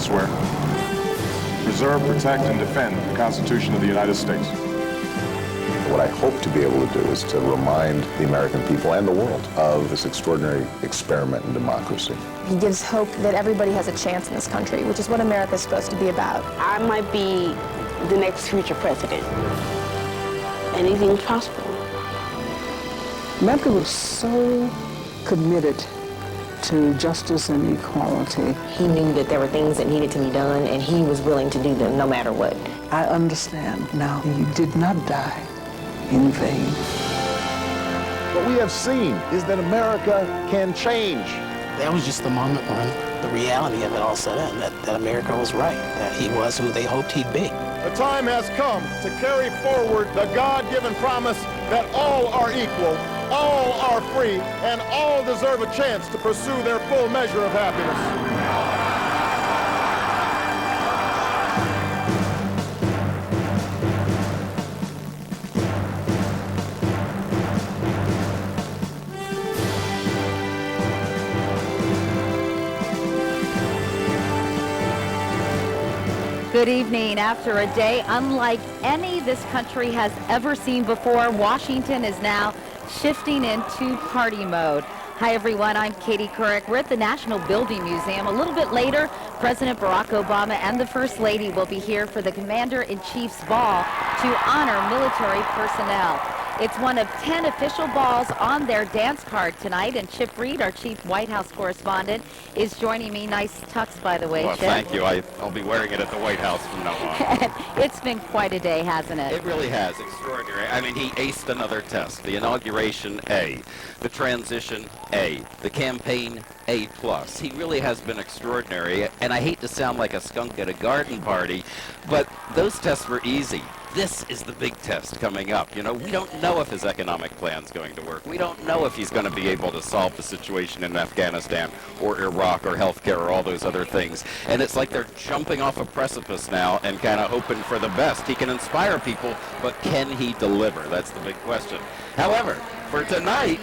swear. Preserve, protect, and defend the Constitution of the United States. What I hope to be able to do is to remind the American people and the world of this extraordinary experiment in democracy. He gives hope that everybody has a chance in this country, which is what America's supposed to be about. I might be the next future president. Anything's possible. America was so committed to justice and equality. He knew that there were things that needed to be done, and he was willing to do them no matter what. I understand now he did not die in vain. What we have seen is that America can change. That was just the moment when the reality of it all set in, that America was right, that he was who they hoped he'd be. The time has come to carry forward the God-given promise that all are equal, all are free, and all deserve a chance to pursue their full measure of happiness. Good evening. After a day unlike any this country has ever seen before, Washington is now shifting into party mode. Hi everyone, I'm Katie Couric. We're at the National Building Museum. A little bit later, President Barack Obama and the First Lady will be here for the Commander-in-Chief's ball to honor military personnel. It's one of 10 official balls on their dance card tonight, and Chip Reed, our chief White House correspondent, is joining me. Nice tux, by the way, well, Chip. Thank you. I'll be wearing it at the White House from now on. It's been quite a day, hasn't it? It really has. Extraordinary. I mean, he aced another test. The inauguration, A. The transition, A. The campaign, A+. He really has been extraordinary, and I hate to sound like a skunk at a garden party, but those tests were easy. This is the big test coming up. You know, we don't know if his economic plan's going to work. We don't know if he's going to be able to solve the situation in Afghanistan or Iraq or healthcare or all those other things. And it's like they're jumping off a precipice now and kind of hoping for the best. He can inspire people, but can he deliver? That's the big question. However, for tonight,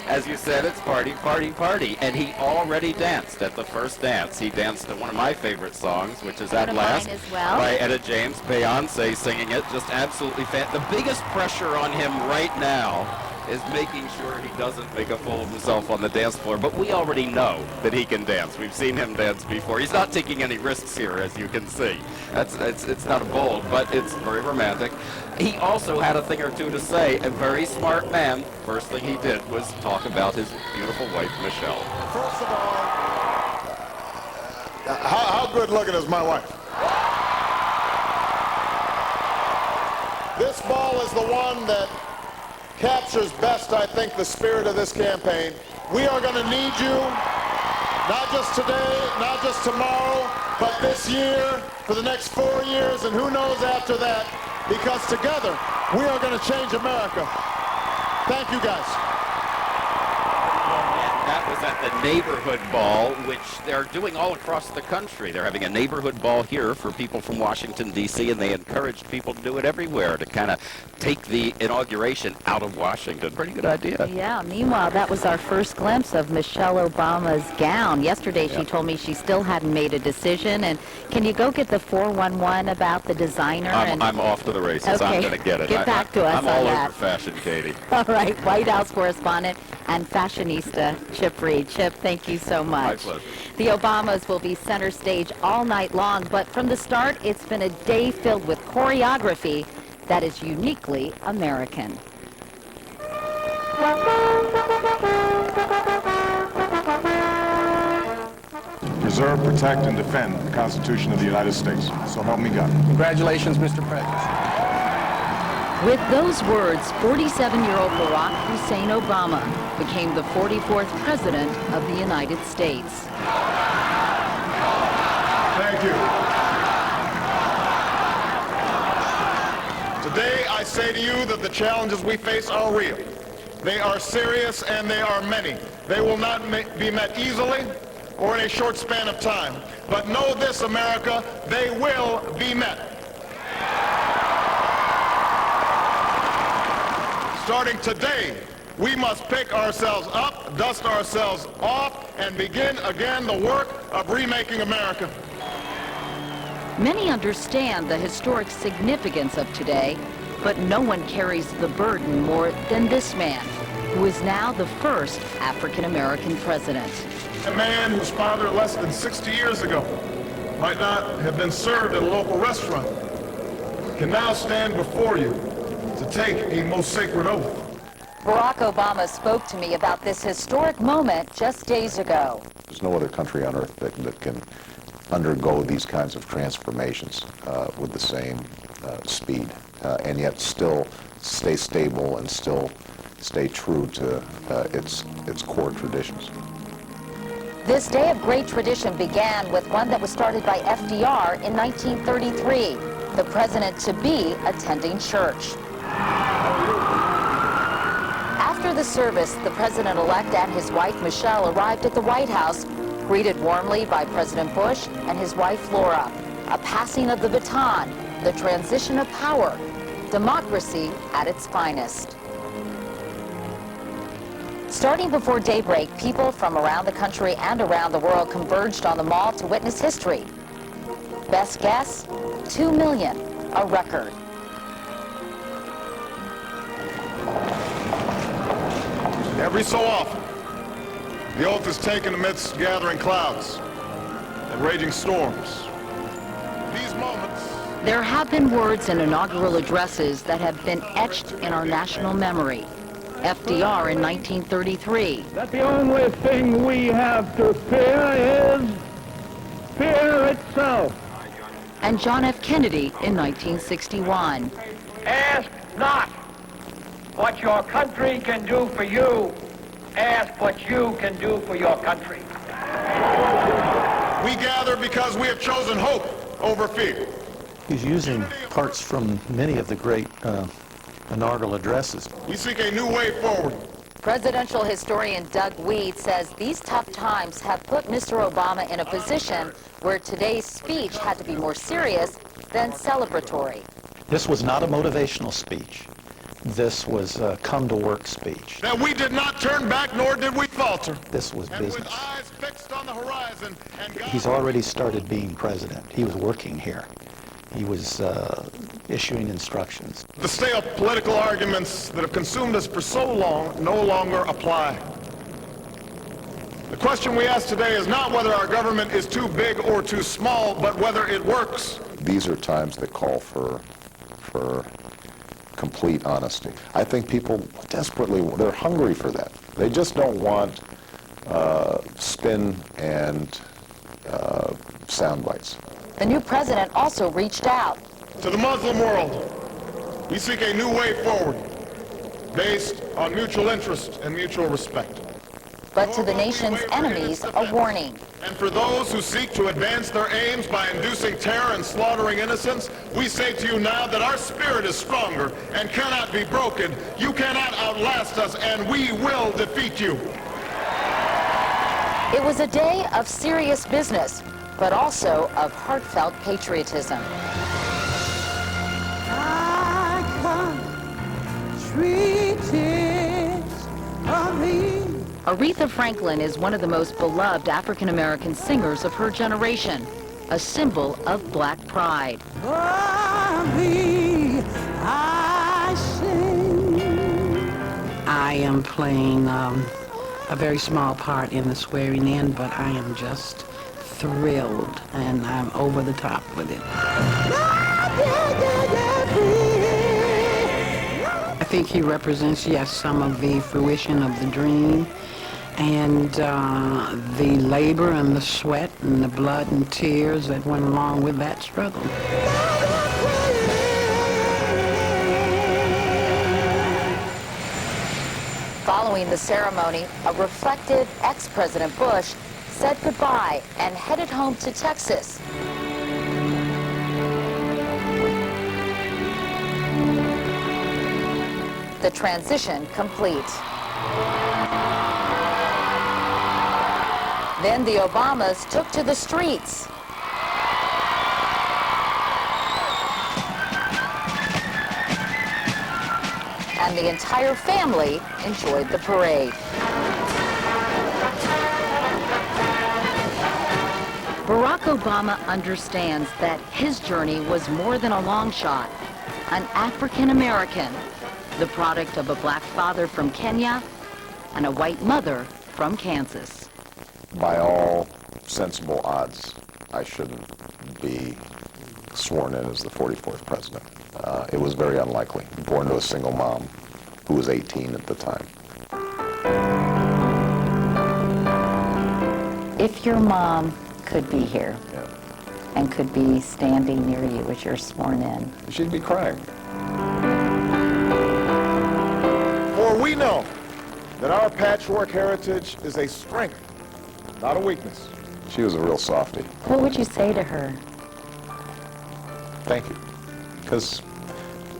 as you said, it's party, party, party. And he already danced at the first dance. He danced to one of my favorite songs, which is At Last, by Etta James, Beyonce singing it. Just absolutely The biggest pressure on him right now is making sure he doesn't make a fool of himself on the dance floor. But we already know that he can dance. We've seen him dance before. He's not taking any risks here, as you can see. It's not bold, but it's very romantic. He also had a thing or two to say. A very smart man. First thing he did was talk about his beautiful wife, Michelle. First of all, how good looking is my wife? This ball is the one that captures best, I think, the spirit of this campaign. We are going to need you, not just today, not just tomorrow, but this year, for the next 4 years, and who knows after that, because together, we are going to change America. Thank you, guys. That was at the neighborhood ball, which they're doing all across the country. They're having a neighborhood ball here for people from Washington, D.C., and they encouraged people to do it everywhere to kind of take the inauguration out of Washington. Pretty good idea. Yeah, meanwhile, that was our first glimpse of Michelle Obama's gown. Yesterday, she told me she still hadn't made a decision. And can you go get the 411 about the designer? I'm off to the races. Okay. I'm going to get it. Get back to us I'm on all that. over fashion, Katie. All right, White House correspondent and fashionista Chip Reed. Chip, thank you so much. My pleasure. The Obamas will be center stage all night long, but from the start, it's been a day filled with choreography that is uniquely American. Preserve, protect, and defend the Constitution of the United States. So help me God. Congratulations, Mr. President. With those words, 47-year-old Barack Hussein Obama became the 44th President of the United States. Thank you. Today, I say to you that the challenges we face are real. They are serious and they are many. They will not be met easily or in a short span of time. But know this, America, they will be met. Starting today, we must pick ourselves up, dust ourselves off, and begin again the work of remaking America. Many understand the historic significance of today, but no one carries the burden more than this man, who is now the first African-American president. A man whose father less than 60 years ago might not have been served at a local restaurant can now stand before you to take a most sacred oath. Barack Obama spoke to me about this historic moment just days ago. There's no other country on earth that can undergo these kinds of transformations with the same speed and yet still stay stable and still stay true to its core traditions. This day of great tradition began with one that was started by FDR in 1933, the president-to-be attending church. After the service, the president-elect and his wife Michelle arrived at the White House, greeted warmly by President Bush and his wife Laura. A passing of the baton, the transition of power, democracy at its finest. Starting before daybreak, people from around the country and around the world converged on the Mall to witness history. Best guess, 2 million, a record. Every so often, the oath is taken amidst gathering clouds and raging storms. These moments... There have been words and inaugural addresses that have been etched in our national memory. FDR in 1933. That the only thing we have to fear is fear itself. And John F. Kennedy in 1961. Ask not what your country can do for you. Ask what you can do for your country. We gather because we have chosen hope over fear. He's using parts from many of the great inaugural addresses. We seek a new way forward. Presidential historian Doug Weed says these tough times have put Mr. Obama in a position where today's speech had to be more serious than celebratory. This was not a motivational speech. This was a come-to-work speech. That we did not turn back, nor did we falter. This was and business. With eyes fixed on the horizon, and He's already started being president. He was working here. He was issuing instructions. The stale political arguments that have consumed us for so long no longer apply. The question we ask today is not whether our government is too big or too small, but whether it works. These are times that call for complete honesty. I think people desperately, they're hungry for that. They just don't want spin and sound bites. The new president also reached out. To the Muslim world, we seek a new way forward based on mutual interest and mutual respect. But to the nation's enemies, a warning. And for those who seek to advance their aims by inducing terror and slaughtering innocents, we say to you now that our spirit is stronger and cannot be broken. You cannot outlast us, and we will defeat you. It was a day of serious business, but also of heartfelt patriotism. Aretha Franklin is one of the most beloved African-American singers of her generation, a symbol of black pride. I am playing a very small part in the swearing in, but I am just thrilled, and I'm over the top with it. I think he represents, yes, some of the fruition of the dream, and the labor and the sweat and the blood and tears that went along with that struggle. Following the ceremony, a reflective ex-President Bush said goodbye and headed home to Texas. The transition complete. Then the Obamas took to the streets. And the entire family enjoyed the parade. Barack Obama understands that his journey was more than a long shot. An African American, the product of a black father from Kenya and a white mother from Kansas. By all sensible odds, I shouldn't be sworn in as the 44th president. It was very unlikely. Born to a single mom who was 18 at the time. If your mom could be here and could be standing near you as you're sworn in, she'd be crying. For we know that our patchwork heritage is a strength, not a weakness. She was a real softie. what would you say to her? Thank you. Because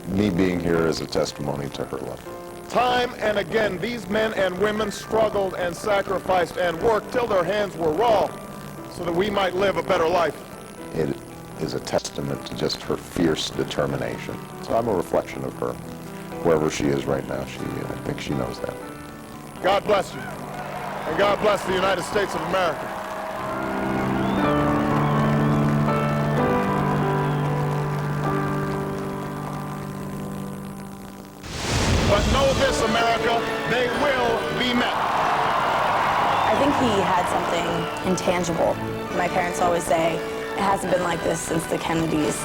me being here is a testimony to her love. Time and again, these men and women struggled and sacrificed and worked till their hands were raw so that we might live a better life. It is a testament to just her fierce determination. So I'm a reflection of her. Wherever she is right now, I think she knows that. God bless you. And God bless the United States of America. But know this, America, they will be met. I think he had something intangible. My parents always say, it hasn't been like this since the Kennedys.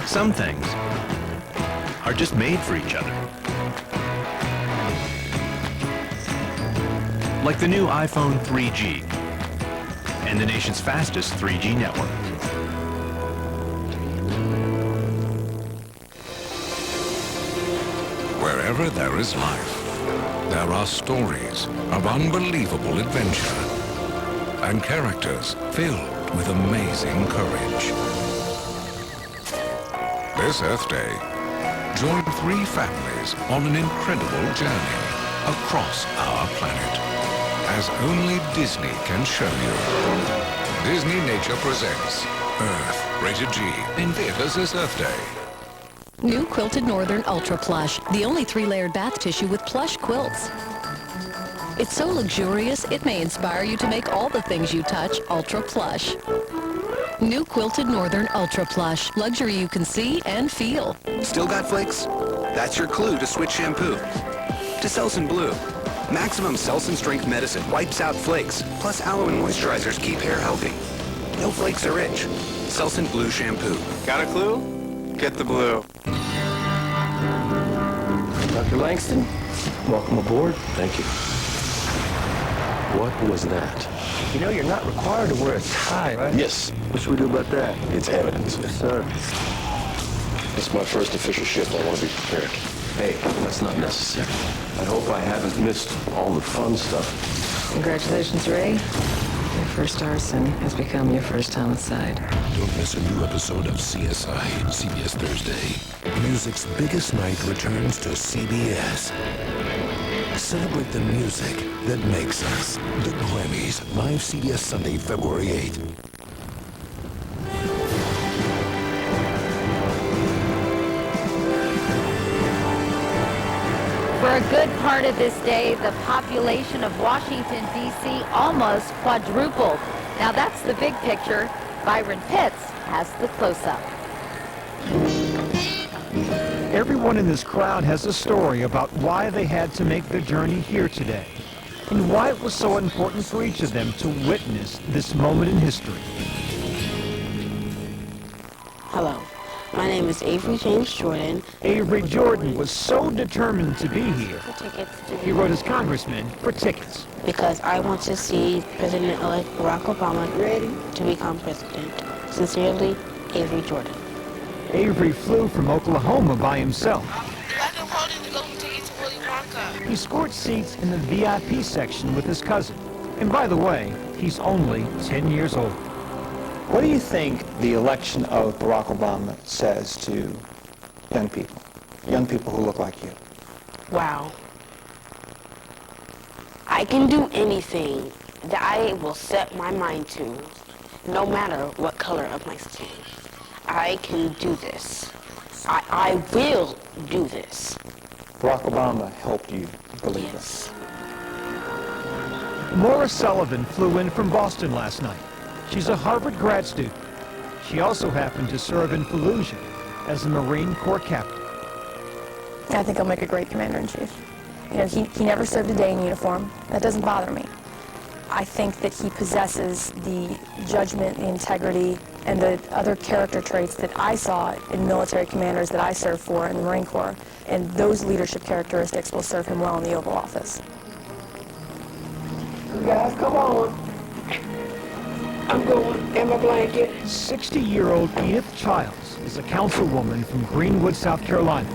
Some things are just made for each other. Like the new iPhone 3G and the nation's fastest 3G network. Wherever there is life, there are stories of unbelievable adventure and characters filled with amazing courage. This Earth Day, join 3 families on an incredible journey across our planet, as only Disney can show you. Disney Nature presents Earth, rated G, in theaters this Earth Day. New Quilted Northern Ultra Plush, the only 3-layered bath tissue with plush quilts. It's so luxurious, it may inspire you to make all the things you touch ultra plush. New Quilted Northern Ultra Plush, luxury you can see and feel. Still got flakes? That's your clue to switch shampoo to Selsun Blue. Maximum Selsun strength medicine wipes out flakes, plus aloe and moisturizers keep hair healthy. No flakes or itch. Selsun Blue shampoo. Got a clue? Get the blue. Dr. Langston, welcome aboard. Thank you. What was that? You know you're not required to wear a tie, right? Yes. What should we do about that? It's evidence. Yes, sir. It's my first official shift. I want to be prepared. Hey, that's not necessary. I hope I haven't missed all the fun stuff. Congratulations, Ray. Your first arson has become your first homicide. Don't miss a new episode of CSI, CBS Thursday. Music's biggest night returns to CBS. Celebrate the music that makes us. The Grammys, live CBS Sunday, February 8th. For a good part of this day, the population of Washington, D.C. almost quadrupled. Now that's the big picture. Byron Pitts has the close-up. Everyone in this crowd has a story about why they had to make the journey here today, and why it was so important for each of them to witness this moment in history. Hello, my name is Avery James Jordan. Avery Jordan was so determined to be here, he wrote his congressman for tickets. Because I want to see President-elect Barack Obama ready to become president. Sincerely, Avery Jordan. Avery flew from Oklahoma by himself. He scored seats in the VIP section with his cousin. And by the way, he's only 10 years old. What do you think the election of Barack Obama says to young people who look like you? Wow. I can do anything that I will set my mind to, no matter what color of my skin. I can do this. I will do this. Barack Obama helped you believe this. Maura Sullivan flew in from Boston last night. She's a Harvard grad student. She also happened to serve in Fallujah as a Marine Corps captain. I think I'll make a great commander-in-chief. You know, he never served a day in uniform. That doesn't bother me. I think that he possesses the judgment, the integrity, and the other character traits that I saw in military commanders that I served for in the Marine Corps. And those leadership characteristics will serve him well in the Oval Office. Guys, come on. I'm going in my blanket. 60-year-old Edith Childs is a councilwoman from Greenwood, South Carolina.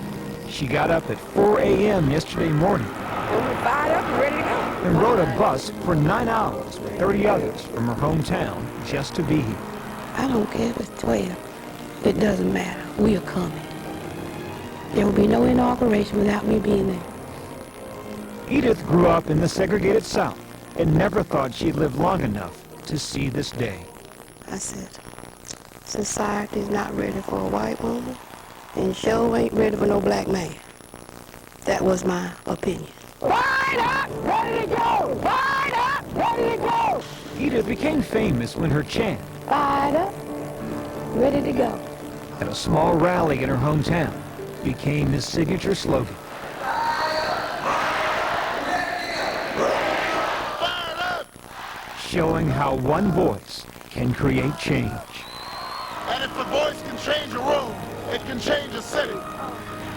She got up at 4 a.m. yesterday morning I'm fired up and ready to go. and rode a bus for 9 hours with 30 others from her hometown just to be here. I don't care if it's 12. It doesn't matter. We are coming. There will be no inauguration without me being there. Edith grew up in the segregated South and never thought she'd live long enough to see this day. I said, society's not ready for a white woman, and sure ain't ready for no black man. That was my opinion. Fired up, ready to go. Fired up, ready to go. Edith became famous when her chant Fired up, ready to go. at a small rally in her hometown became his signature slogan. Showing how one voice can create change. And if a voice can change a room, it can change a city.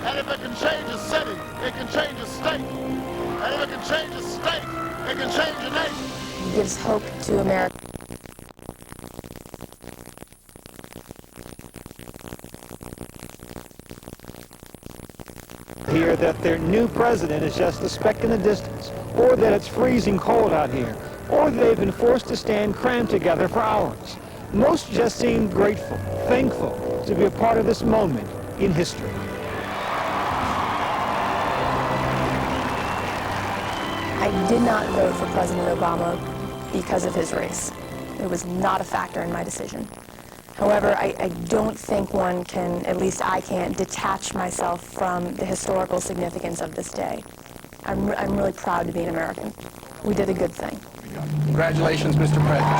And if it can change a city, it can change a state. And if it can change a state, it can change a nation. He gives hope to America. Hear that their new president is just a speck in the distance, or that it's freezing cold out here, or they've been forced to stand crammed together for hours. Most just seem grateful, thankful to be a part of this moment in history. I did not vote for President Obama because of his race. It was not a factor in my decision. However, I don't think one can, at least I can't, detach myself from the historical significance of this day. I'm really proud to be an American. We did a good thing. Congratulations, Mr. President.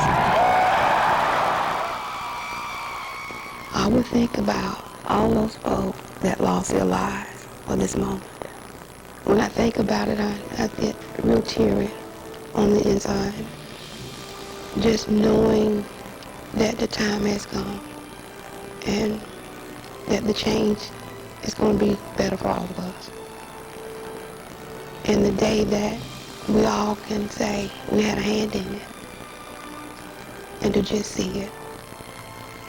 I would think about all those folks that lost their lives for this moment. When I think about it, I get real teary on the inside. Just knowing that the time has come and that the change is going to be better for all of us. And the day that we all can say we had a hand in it and to just see it.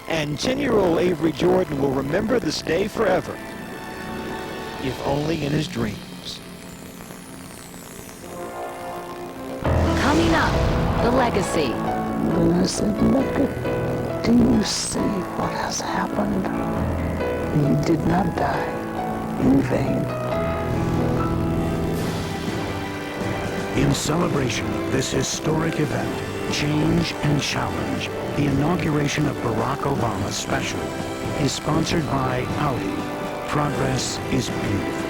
And 10-year-old Avery Jordan will remember this day forever, if only in his dreams. Coming up, the legacy. And I said, look at, do you see what has happened? He did not die in vain. In celebration of this historic event, Change and Challenge, the inauguration of Barack Obama special, is sponsored by Audi. Progress is beautiful.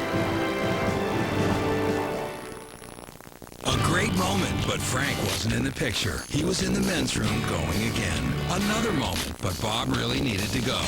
A great moment, but Frank wasn't in the picture. He was in the men's room going again. Another moment, but Bob really needed to go.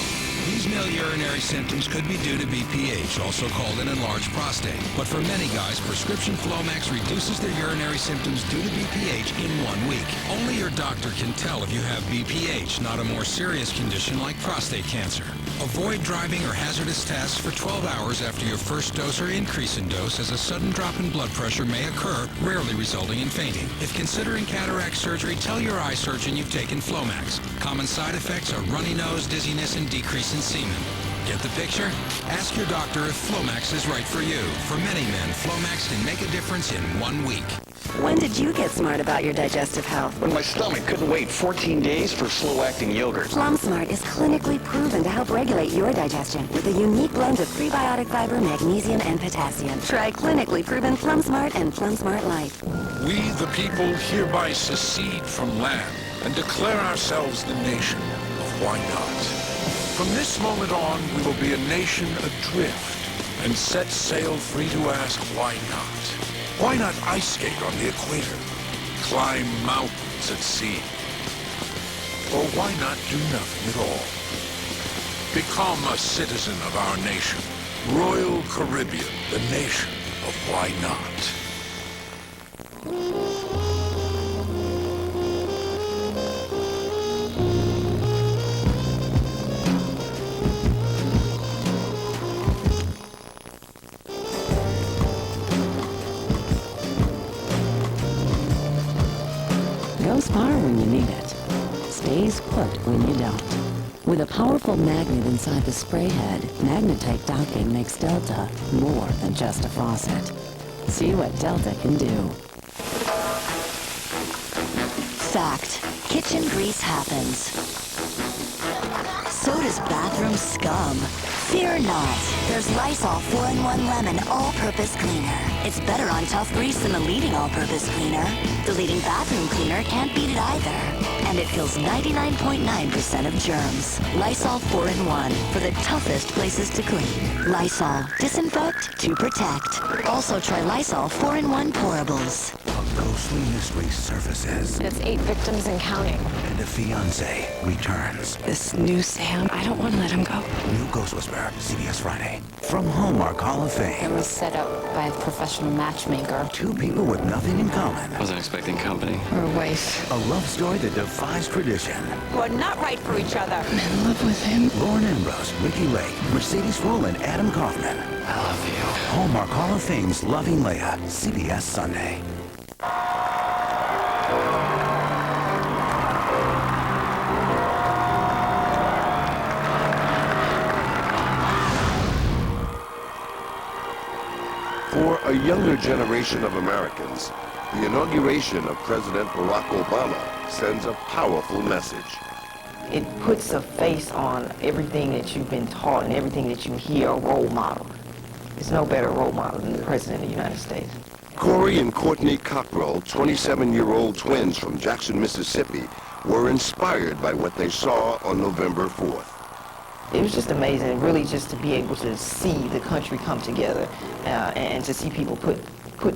These male urinary symptoms could be due to BPH, also called an enlarged prostate. But for many guys, prescription Flomax reduces their urinary symptoms due to BPH in 1 week. Only your doctor can tell if you have BPH, not a more serious condition like prostate cancer. Avoid driving or hazardous tasks for 12 hours after your first dose or increase in dose, as a sudden drop in blood pressure may occur, rarely resulting in fainting. If considering cataract surgery, tell your eye surgeon you've taken Flomax. Common side effects are runny nose, dizziness, and decrease in semen. Get the picture? Ask your doctor if Flomax is right for you. For many men, Flomax can make a difference in 1 week. When did you get smart about your digestive health? When my stomach couldn't wait 14 days for slow-acting yogurt. FlumSmart is clinically proven to help regulate your digestion with a unique blend of prebiotic fiber, magnesium, and potassium. Try clinically proven FlumSmart and FlumSmart Life. We, the people, hereby secede from land and declare ourselves the nation of why not. From this moment on, we will be a nation adrift and set sail free to ask why not. Why not ice skate on the equator, climb mountains at sea? Or why not do nothing at all? Become a citizen of our nation, Royal Caribbean, the nation of why not. Goes far when you need it. Stays put when you don't. With a powerful magnet inside the spray head, Magnetite docking makes Delta more than just a faucet. See what Delta can do. Fact. Kitchen grease happens. So does bathroom scum. Fear not. There's Lysol 4-in-1 Lemon All-Purpose Cleaner. It's better on tough grease than the leading all-purpose cleaner. The leading bathroom cleaner can't beat it either. And it kills 99.9% of germs. Lysol 4-in-1 for the toughest places to clean. Lysol. Disinfect to protect. Also try Lysol 4-in-1 Pourables. A ghostly mystery surfaces. It's 8 victims and counting. And a fiancé returns. This new Sam, I don't want to let him go. New Ghost Whisperer, CBS Friday. From Hallmark Hall of Fame. It was set up by a professional matchmaker. Two people with nothing in common. Wasn't expecting company. Or a wife. A love story that defies tradition. We're not right for each other. I'm in love with him. Lauren Ambrose, Ricky Lake, Mercedes Ruehl, and Adam Kaufman. I love you. Hallmark Hall of Fame's Loving Leia, CBS Sunday. For a younger generation of Americans, the inauguration of President Barack Obama sends a powerful message. It puts a face on everything that you've been taught and everything that you hear, a role model. There's no better role model than the President of the United States. Corey and Courtney Cockrell, 27-year-old twins from Jackson, Mississippi, were inspired by what they saw on November 4th. It was just amazing, really, just to be able to see the country come together and to see people put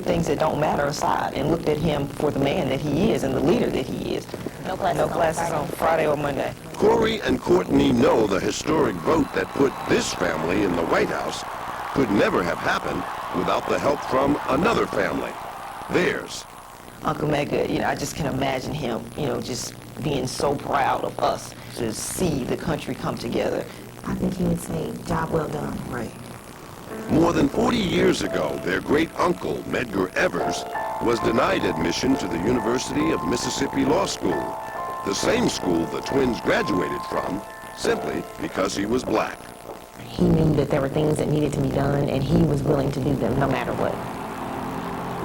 things that don't matter aside and looked at him for the man that he is and the leader that he is. No classes on Friday or Monday. Corey and Courtney know the historic vote that put this family in the White House could never have happened without the help from another family, theirs. Uncle Mega, I just can imagine him, just being so proud of us to see the country come together. I think he would say, job well done. Right. More than 40 years ago, their great-uncle, Medgar Evers, was denied admission to the University of Mississippi Law School, the same school the twins graduated from, simply because he was black. He knew that there were things that needed to be done, and he was willing to do them no matter what.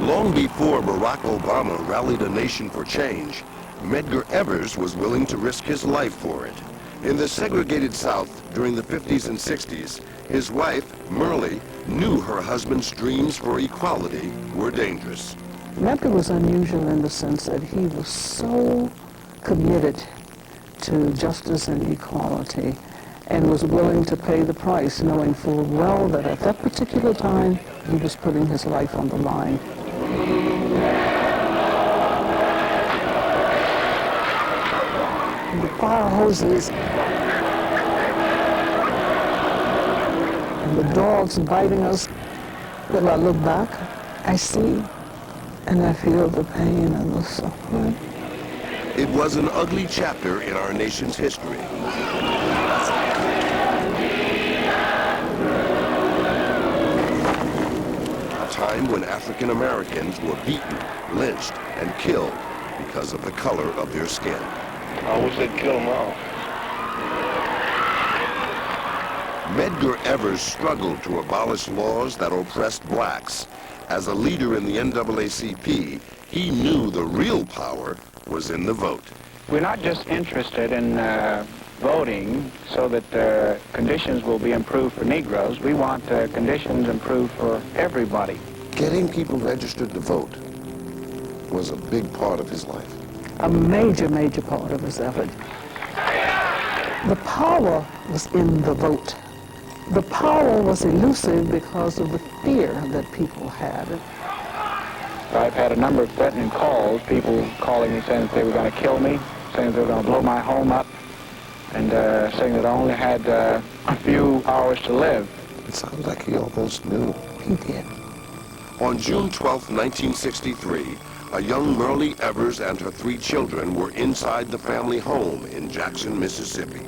Long before Barack Obama rallied a nation for change, Medgar Evers was willing to risk his life for it. In the segregated South during the 50s and 60s, his wife, Merle, knew her husband's dreams for equality were dangerous. Medgar was unusual in the sense that he was so committed to justice and equality and was willing to pay the price, knowing full well that at that particular time he was putting his life on the line. The fire hoses and the dogs biting us. When I look back, I see and I feel the pain and the suffering. It was an ugly chapter in our nation's history. A time when African Americans were beaten, lynched, and killed because of the color of their skin. I wish they'd kill them all. Medgar Evers struggled to abolish laws that oppressed blacks. As a leader in the NAACP, he knew the real power was in the vote. We're not just interested in voting so that conditions will be improved for Negroes. We want conditions improved for everybody. Getting people registered to vote was a big part of his life. A major, major part of his effort. The power was in the vote. The power was elusive because of the fear that people had. I've had a number of threatening calls, people calling me saying that they were going to kill me, saying that they were going to blow my home up, and saying that I only had a few hours to live. It sounds like he almost knew. He did. On June 12, 1963, a young Merle Evers and her 3 children were inside the family home in Jackson, Mississippi.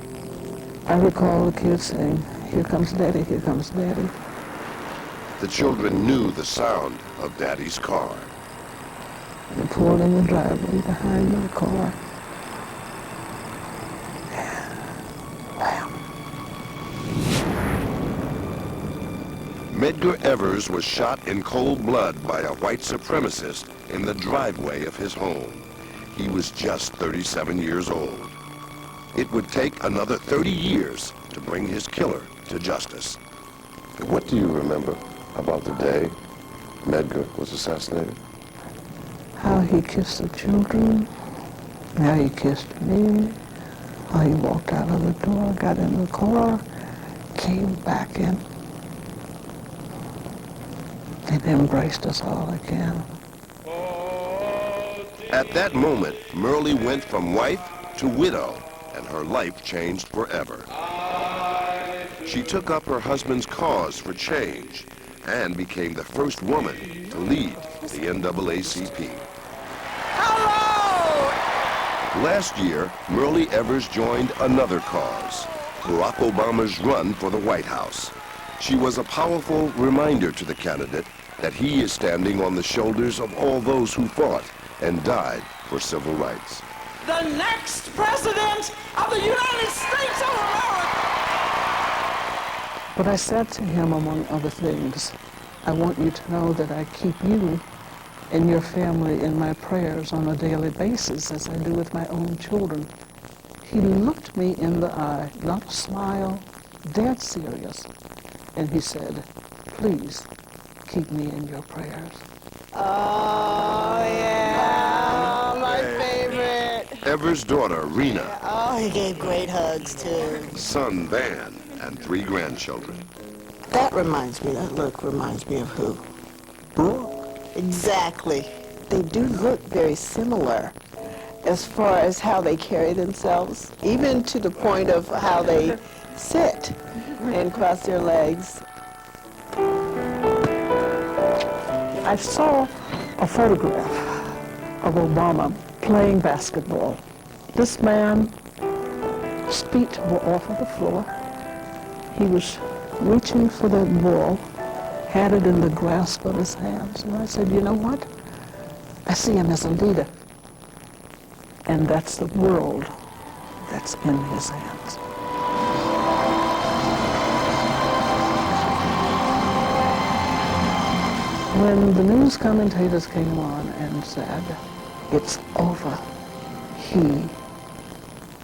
I recall the kids saying, "Here comes Daddy, here comes Daddy." The children knew the sound of Daddy's car. They pulled in the driveway behind my car. Bam. Medgar Evers was shot in cold blood by a white supremacist in the driveway of his home. He was just 37 years old. It would take another 30 years to bring his killer to justice. What do you remember about the day Medgar was assassinated? How he kissed the children, how he kissed me, how he walked out of the door, got in the car, came back in, and embraced us all again. At that moment, Merle went from wife to widow, and her life changed forever. She took up her husband's cause for change and became the first woman to lead the NAACP. Hello! Last year, Merle Evers joined another cause, Barack Obama's run for the White House. She was a powerful reminder to the candidate that he is standing on the shoulders of all those who fought and died for civil rights. The next president of the United States of America! But I said to him, among other things, I want you to know that I keep you and your family in my prayers on a daily basis, as I do with my own children. He looked me in the eye, not a smile, dead serious, and he said, please keep me in your prayers. Oh, yeah, my favorite. Evers' daughter, Rena. Oh, he gave great hugs, too. Son, Van, and 3 grandchildren. That look reminds me of who? Brooke. Exactly. They do look very similar as far as how they carry themselves, even to the point of how they sit and cross their legs. I saw a photograph of Obama playing basketball. This man, his feet were off of the floor. He was reaching for that ball, had it in the grasp of his hands. And I said, you know what? I see him as a leader. And that's the world that's in his hands. When the news commentators came on and said, it's over, he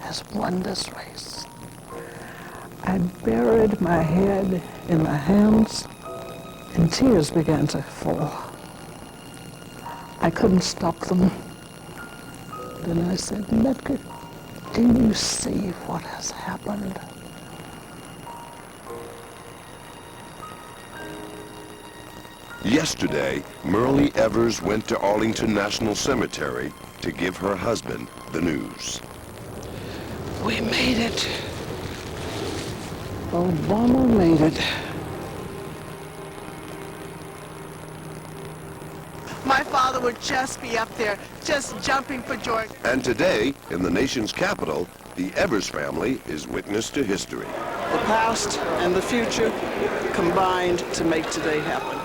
has won this race, I buried my head in my hands and tears began to fall. I couldn't stop them. Then I said, Medgar, do you see what has happened? Yesterday, Merle Evers went to Arlington National Cemetery to give her husband the news. We made it. Obama made it. My father would just be up there, just jumping for joy. And today, in the nation's capital, the Evers family is witness to history. The past and the future combined to make today happen.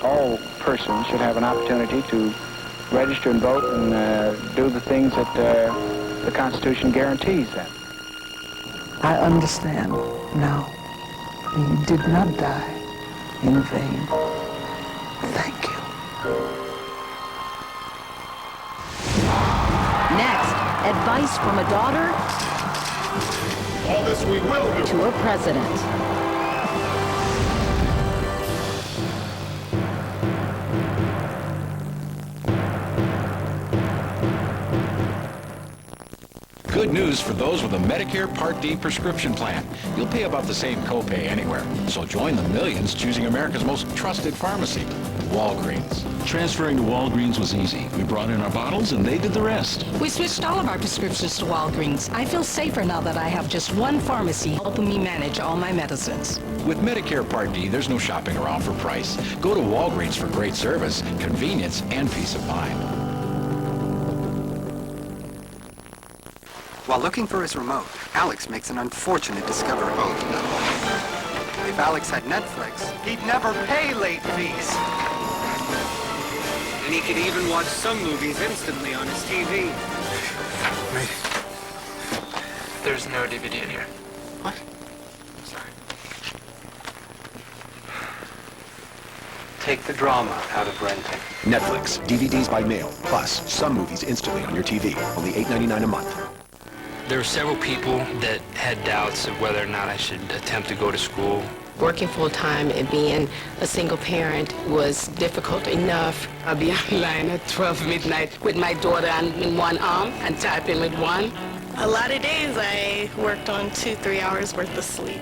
All persons should have an opportunity to register and vote and do the things that the Constitution guarantees them. I understand now He did not die in vain. Thank you. Next, advice from a daughter All this we will do. to a president. Good news for those with a Medicare Part D prescription plan. You'll pay about the same copay anywhere. So join the millions choosing America's most trusted pharmacy, Walgreens. Transferring to Walgreens was easy. We brought in our bottles and they did the rest. We switched all of our prescriptions to Walgreens. I feel safer now that I have just one pharmacy helping me manage all my medicines. With Medicare Part D, there's no shopping around for price. Go to Walgreens for great service, convenience, and peace of mind. While looking for his remote, Alex makes an unfortunate discovery. If Alex had Netflix, he'd never pay late fees. And he could even watch some movies instantly on his TV. Wait. There's no DVD in here. What? Sorry. Take the drama out of renting. Netflix, DVDs by mail, plus some movies instantly on your TV. Only $8.99 a month. There were several people that had doubts of whether or not I should attempt to go to school. Working full-time and being a single parent was difficult enough. I'll be online at 12 midnight with my daughter in one arm and typing with one. A lot of days I worked on 2-3 hours worth of sleep.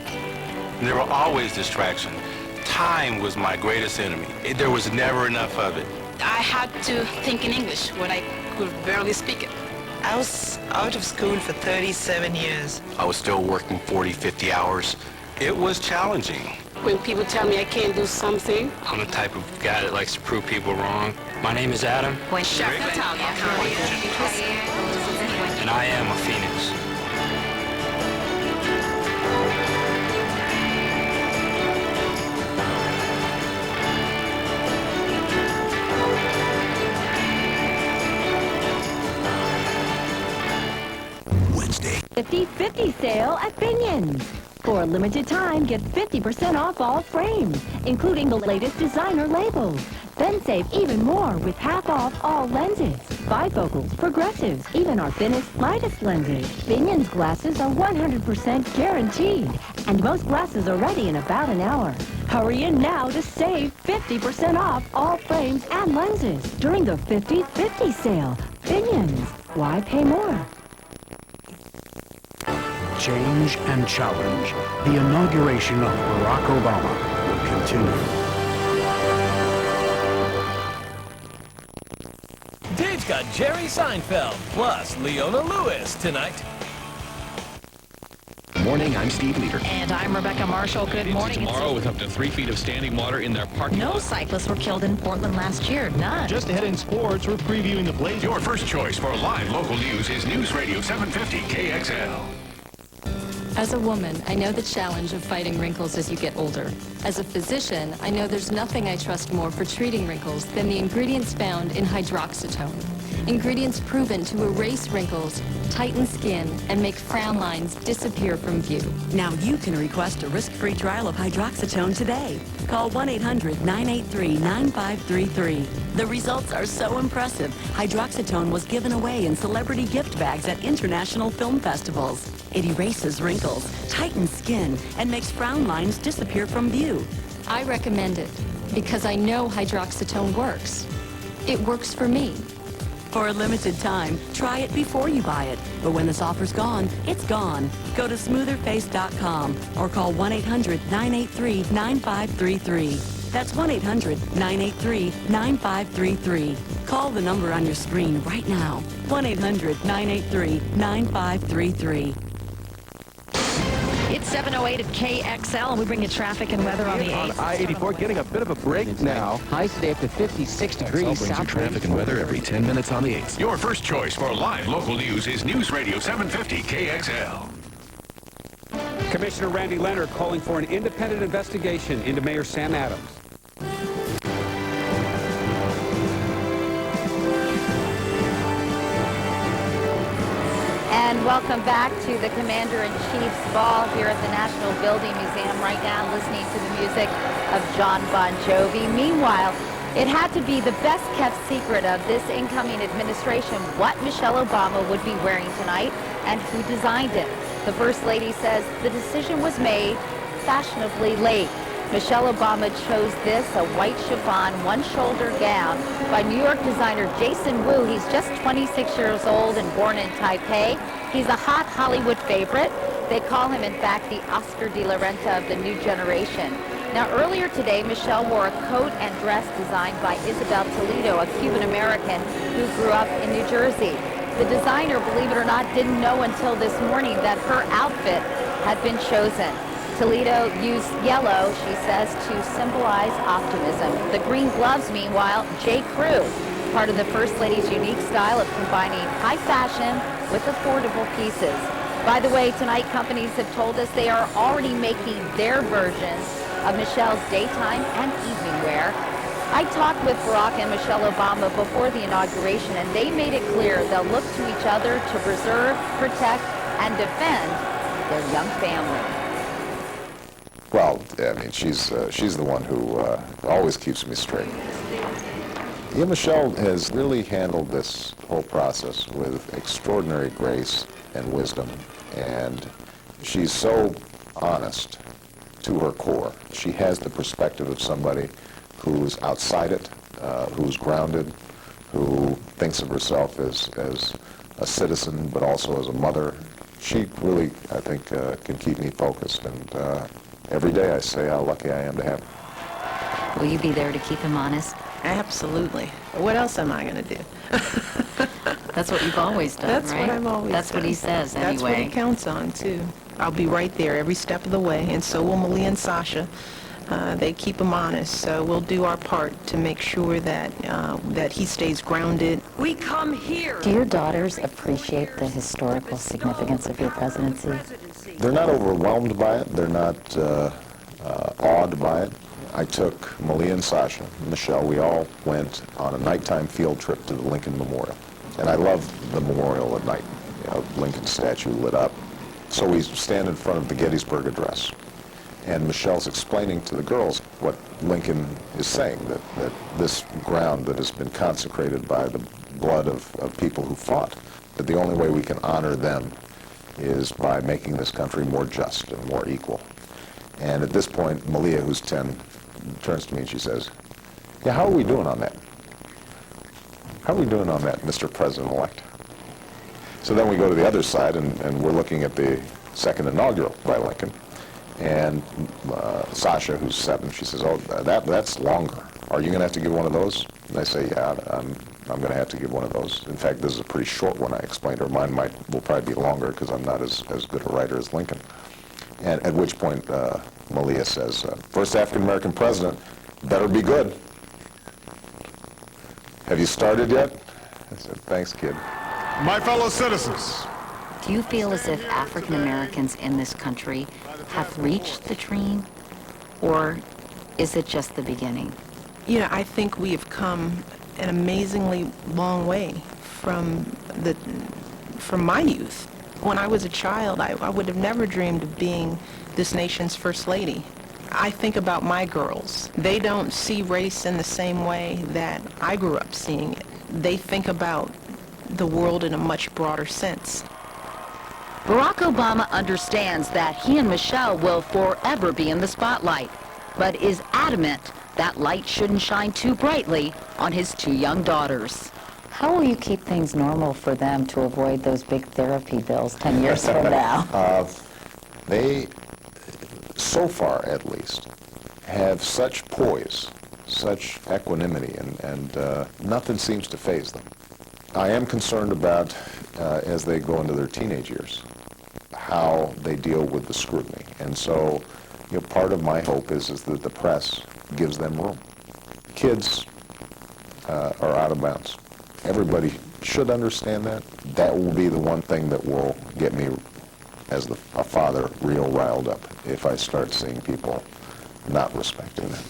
There were always distractions. Time was my greatest enemy. There was never enough of it. I had to think in English when I could barely speak it. I was out of school for 37 years. I was still working 40, 50 hours. It was challenging. When people tell me I can't do something, I'm the type of guy that likes to prove people wrong. My name is Adam. And I am a phoenix. Wednesday. 50/50 sale at Binion's. For a limited time, get 50% off all frames, including the latest designer labels. Then save even more with half off all lenses. Bifocals, progressives, even our thinnest, lightest lenses. Binion's glasses are 100% guaranteed, and most glasses are ready in about an hour. Hurry in now to save 50% off all frames and lenses during the 50/50 sale. Binion's. Why pay more? Change and challenge. The inauguration of Barack Obama will continue. Dave's got Jerry Seinfeld plus Leona Lewis tonight. Good morning, I'm Steve Leader. And I'm Rebecca Marshall. Good morning. Tomorrow with up to 3 feet of standing water in their parking lot. No cyclists were killed in Portland last year. None. Just ahead in sports, we're previewing the Blazers. Your first choice for live local news is News Radio 750 KXL. As a woman, I know the challenge of fighting wrinkles as you get older. As a physician, I know there's nothing I trust more for treating wrinkles than the ingredients found in hydroxytone. Ingredients proven to erase wrinkles, tighten skin, and make frown lines disappear from view. Now you can request a risk-free trial of hydroxytone today. Call 1-800-983-9533. The results are so impressive. Hydroxytone was given away in celebrity gift bags at international film festivals. It erases wrinkles, tightens skin, and makes frown lines disappear from view. I recommend it because I know hydroxytone works. It works for me. For a limited time, try it before you buy it. But when this offer's gone, it's gone. Go to smootherface.com or call 1-800-983-9533. That's 1-800-983-9533. Call the number on your screen right now. 1-800-983-9533. It's 7:08 at KXL, and we bring you traffic and weather on the 8th. On I-84, getting a bit of a break now. Highs today up to 56 degrees. Brings you traffic and weather every 10 minutes on the 8th. Your first choice for live local news is News Radio 750 KXL. Commissioner Randy Leonard calling for an independent investigation into Mayor Sam Adams. And welcome back to the Commander-in-Chief's Ball here at the National Building Museum right now, listening to the music of John Bon Jovi. Meanwhile, it had to be the best-kept secret of this incoming administration what Michelle Obama would be wearing tonight and who designed it. The First Lady says the decision was made fashionably late. Michelle Obama chose this, a white chiffon one-shoulder gown by New York designer Jason Wu. He's just 26 years old and born in Taipei. He's a hot Hollywood favorite. They call him, in fact, the Oscar de la Renta of the new generation. Now, earlier today, Michelle wore a coat and dress designed by Isabel Toledo, a Cuban-American who grew up in New Jersey. The designer, believe it or not, didn't know until this morning that her outfit had been chosen. Toledo used yellow, she says, to symbolize optimism. The green gloves, meanwhile, J. Crew, part of the First Lady's unique style of combining high fashion with affordable pieces. By the way, tonight companies have told us they are already making their versions of Michelle's daytime and evening wear. I talked with Barack and Michelle Obama before the inauguration, and they made it clear they'll look to each other to preserve, protect, and defend their young family. Well, I mean, she's the one who always keeps me straight. Yeah, Michelle has really handled this whole process with extraordinary grace and wisdom, and she's so honest to her core. She has the perspective of somebody who's outside it, who's grounded, who thinks of herself as a citizen, but also as a mother. She really, I think, can keep me focused, and every day I say how lucky I am to have her. Will you be there to keep him honest? Absolutely. What else am I going to do? That's what you've always done, That's right? what I've always That's done. what he says, anyway. That's what he counts on, too. I'll be right there every step of the way, and so will Malia and Sasha. They keep him honest, so we'll do our part to make sure that that he stays grounded. We come here. Do your daughters appreciate the historical significance of your presidency? They're not overwhelmed by it. They're not awed by it. I took Malia and Sasha, Michelle, we all went on a nighttime field trip to the Lincoln Memorial. And I love the memorial at night, you know, Lincoln's statue lit up. So we stand in front of the Gettysburg Address. And Michelle's explaining to the girls what Lincoln is saying, that this ground that has been consecrated by the blood of people who fought, that the only way we can honor them is by making this country more just and more equal. And at this point, Malia, who's 10, turns to me and she says, yeah, how are we doing on that? How are we doing on that, Mr. President-elect? So then we go to the other side, and we're looking at the second inaugural by Lincoln. And Sasha, who's 7, she says, oh, that's longer. Are you going to have to give one of those? And I say, yeah, I'm going to have to give one of those. In fact, this is a pretty short one, I explained to her. Mine will probably be longer because I'm not as good a writer as Lincoln. And at which point, Malia says, first African-American president, better be good. Have you started yet? I said, thanks, kid. My fellow citizens. Do you feel as if African Americans in this country have reached the dream, or is it just the beginning? You know, I think we have come an amazingly long way from my youth. When I was a child, I would have never dreamed of being this nation's first lady. I think about my girls. They don't see race in the same way that I grew up seeing it. They think about the world in a much broader sense. Barack Obama understands that he and Michelle will forever be in the spotlight, but is adamant that light shouldn't shine too brightly on his 2 young daughters. How will you keep things normal for them to avoid those big therapy bills 10 years from now? They, so far at least, have such poise, such equanimity, and nothing seems to faze them. I am concerned about, as they go into their teenage years, how they deal with the scrutiny. And so, you know, part of my hope is that the press gives them room. Kids are out of bounds. Everybody should understand that. That will be the one thing that will get me, as a father, real riled up if I start seeing people not respecting that.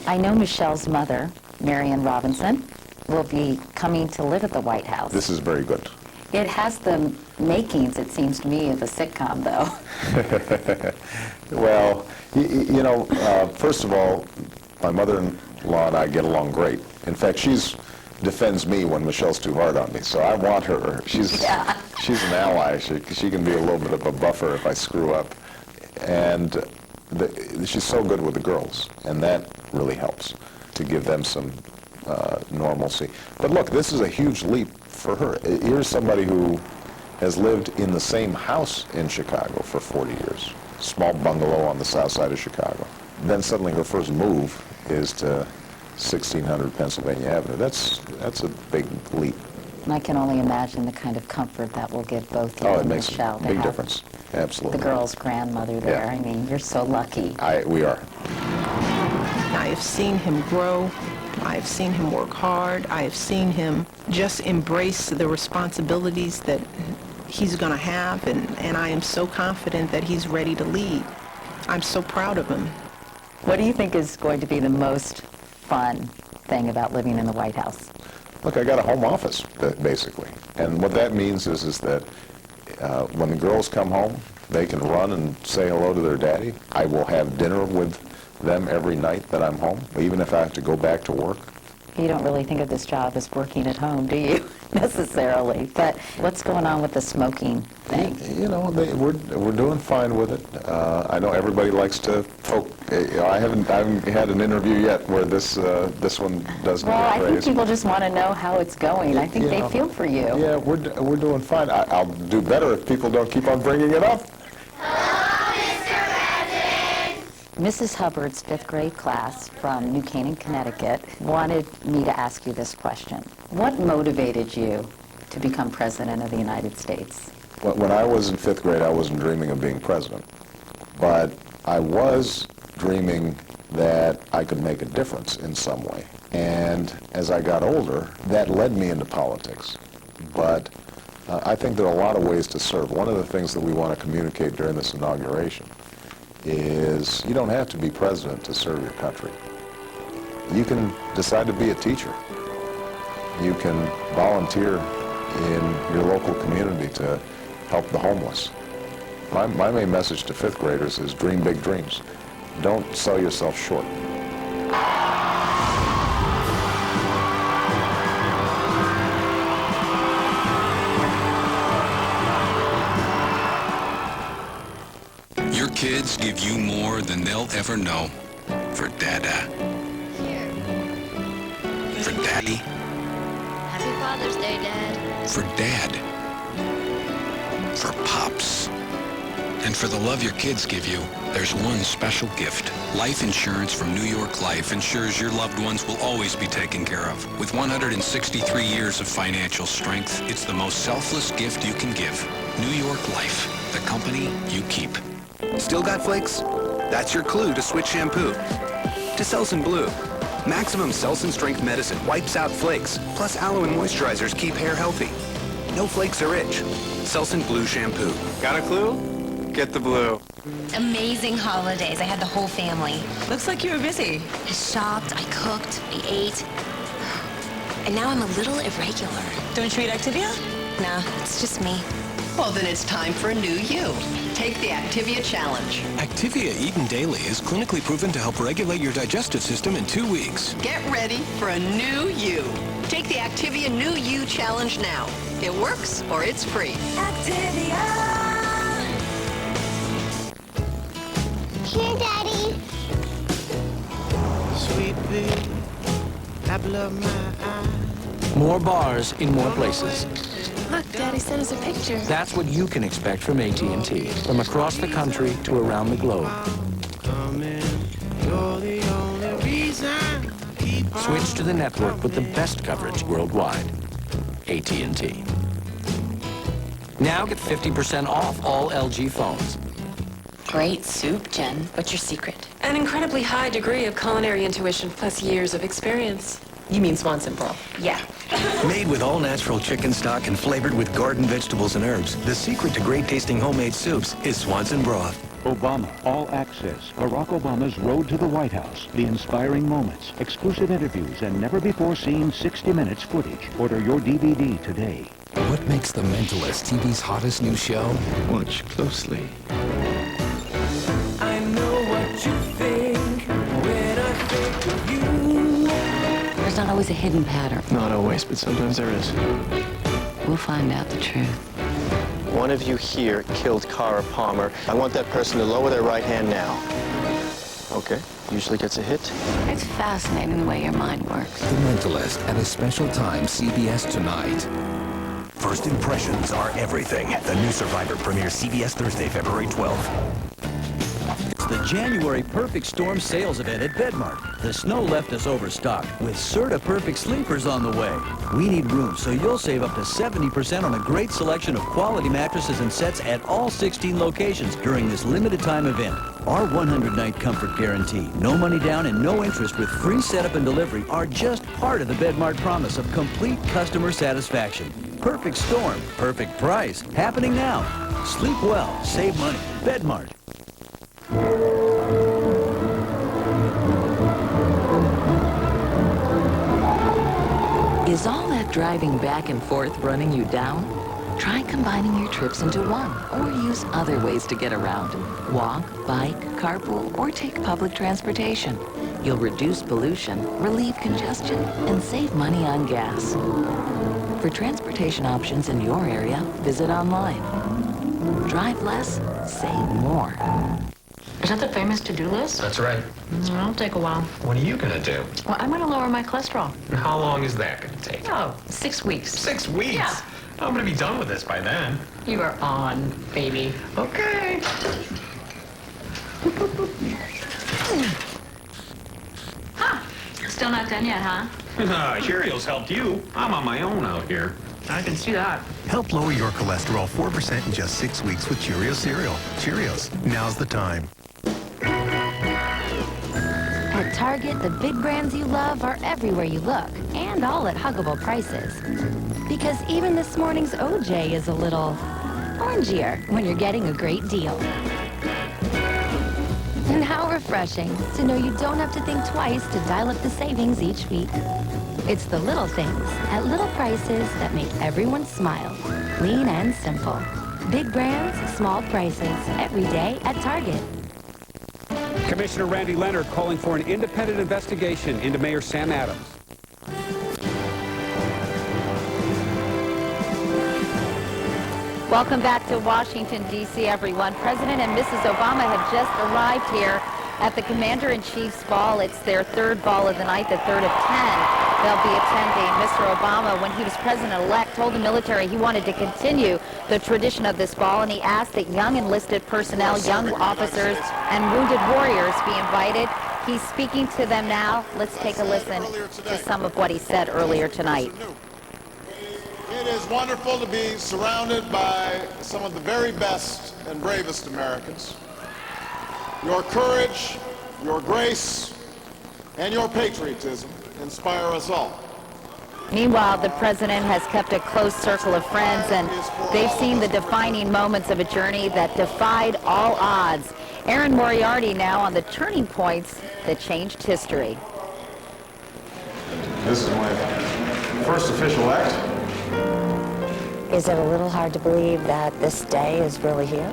I know Michelle's mother, Marion Robinson, will be coming to live at the White House. This is very good. It has the makings, it seems to me, of a sitcom, though. Well, you know, first of all, my mother-in-law and I get along great. In fact, she's defends me when Michelle's too hard on me, so I want her. She's an ally. She can be a little bit of a buffer if I screw up. And she's so good with the girls, and that really helps to give them some normalcy. But look, this is a huge leap for her. Here's somebody who has lived in the same house in Chicago for 40 years, small bungalow on the south side of Chicago. Then suddenly her first move is to 1600 Pennsylvania Avenue. That's a big leap. And I can only imagine the kind of comfort that will give both you and Michelle. It makes a big difference. Absolutely. The girl's grandmother there. Yeah. I mean, you're so lucky. We are. I have seen him grow. I have seen him work hard. I have seen him just embrace the responsibilities that he's going to have, and I am so confident that he's ready to lead. I'm so proud of him. What do you think is going to be the most fun thing about living in the White House? Look, I got a home office, basically. And what that means is that when the girls come home, they can run and say hello to their daddy. I will have dinner with them every night that I'm home, even if I have to go back to work. You don't really think of this job as working at home, do you? Necessarily. But what's going on with the smoking thing? You know, we're doing fine with it. I know everybody likes to poke. I haven't had an interview yet where this one doesn't Well, get I think raised. people just want to know how it's going. I think they feel for you. Yeah, we're doing fine. I'll do better if people don't keep on bringing it up. Mrs. Hubbard's fifth grade class from New Canaan, Connecticut, wanted me to ask you this question. What motivated you to become President of the United States? When I was in fifth grade, I wasn't dreaming of being president. But I was dreaming that I could make a difference in some way. And as I got older, that led me into politics. But I think there are a lot of ways to serve. One of the things that we want to communicate during this inauguration is you don't have to be president to serve your country. You can decide to be a teacher. You can volunteer in your local community to help the homeless. My main message to fifth graders is dream big dreams. Don't sell yourself short. Your kids give you more than they'll ever know. For Dada. For Daddy. Happy Father's Day, Dad. For Dad. For Pops. And for the love your kids give you, there's one special gift. Life insurance from New York Life ensures your loved ones will always be taken care of. With 163 years of financial strength, it's the most selfless gift you can give. New York Life, the company you keep. Still got flakes? That's your clue to switch shampoo. To Selsun Blue. Maximum Selsun Strength Medicine wipes out flakes, plus aloe and moisturizers keep hair healthy. No flakes or itch. Selsun Blue Shampoo. Got a clue? Get the blue. Amazing holidays. I had the whole family. Looks like you were busy. I shopped, I cooked, I ate. And now I'm a little irregular. Don't you eat Activia? No, it's just me. Well, then it's time for a new you. Take the Activia Challenge. Activia eaten daily is clinically proven to help regulate your digestive system in 2 weeks. Get ready for a new you. Take the Activia New You Challenge now. It works or it's free. Activia! Here, Daddy. Sweet pea, apple of my eye. More bars in more places. Look, Daddy sent us a picture. That's what you can expect from AT&T. From across the country to around the globe. Switch to the network with the best coverage worldwide. AT&T. Now get 50% off all LG phones. Great soup, Jen. What's your secret? An incredibly high degree of culinary intuition plus years of experience. You mean Swanson broth? Yeah. Made with all-natural chicken stock and flavored with garden vegetables and herbs, the secret to great-tasting homemade soups is Swanson broth. Obama All Access. Barack Obama's Road to the White House. The inspiring moments, exclusive interviews, and never-before-seen 60 Minutes footage. Order your DVD today. What makes The Mentalist TV's hottest new show? Watch closely. I know what you think when I think of you. There's not always a hidden pattern. Not always, but sometimes there is. We'll find out the truth. One of you here killed Cara Palmer. I want that person to lower their right hand now. Okay, usually gets a hit. It's fascinating the way your mind works. The Mentalist at a special time, CBS tonight. First impressions are everything. The new Survivor premieres CBS Thursday, February 12th. It's the January Perfect Storm sales event at Bedmart. The snow left us overstocked with Serta Perfect Sleepers on the way. We need room, so you'll save up to 70% on a great selection of quality mattresses and sets at all 16 locations during this limited time event. Our 100-night comfort guarantee, no money down and no interest with free setup and delivery are just part of the Bedmart promise of complete customer satisfaction. Perfect Storm, perfect price, happening now. Sleep well, save money. Bedmart. Is all that driving back and forth running you down? Try combining your trips into one, or use other ways to get around. Walk, bike, carpool, or take public transportation. You'll reduce pollution, relieve congestion, and save money on gas. For transportation options in your area, visit online. Drive less, save more. Is that the famous to-do list? That's right. It'll take a while. What are you gonna do? Well, I'm going to lower my cholesterol. How long is that gonna take? Oh, 6 weeks. 6 weeks? Yeah. I'm gonna be done with this by then. You are on, baby. Okay. Huh. Still not done yet, huh? Cheerios helped you. I'm on my own out here. I can see that. Help lower your cholesterol 4% in just 6 weeks with Cheerios cereal. Cheerios, now's the time. At Target, the big brands you love are everywhere you look, and all at huggable prices. Because even this morning's OJ is a little orangier when you're getting a great deal. And how refreshing to know you don't have to think twice to dial up the savings each week. It's the little things at little prices that make everyone smile. Clean and simple. Big brands, small prices, every day at Target. Commissioner Randy Leonard calling for an independent investigation into Mayor Sam Adams. Welcome back to Washington, D.C., everyone. President and Mrs. Obama have just arrived here at the Commander-in-Chief's ball. It's their third ball of the night, the third of 10 they'll be attending. Mr. Obama, when he was president-elect, told the military he wanted to continue the tradition of this ball, and he asked that young enlisted personnel, young officers, and wounded warriors be invited. He's speaking to them now. Let's take a listen to some of what he said earlier tonight. It is wonderful to be surrounded by some of the very best and bravest Americans. Your courage, your grace, and your patriotism inspire us all. Meanwhile, the president has kept a close circle of friends, and they've seen the defining moments of a journey that defied all odds. Aaron Moriarty now on the turning points that changed history. This is my first official act. Is it a little hard to believe that this day is really here?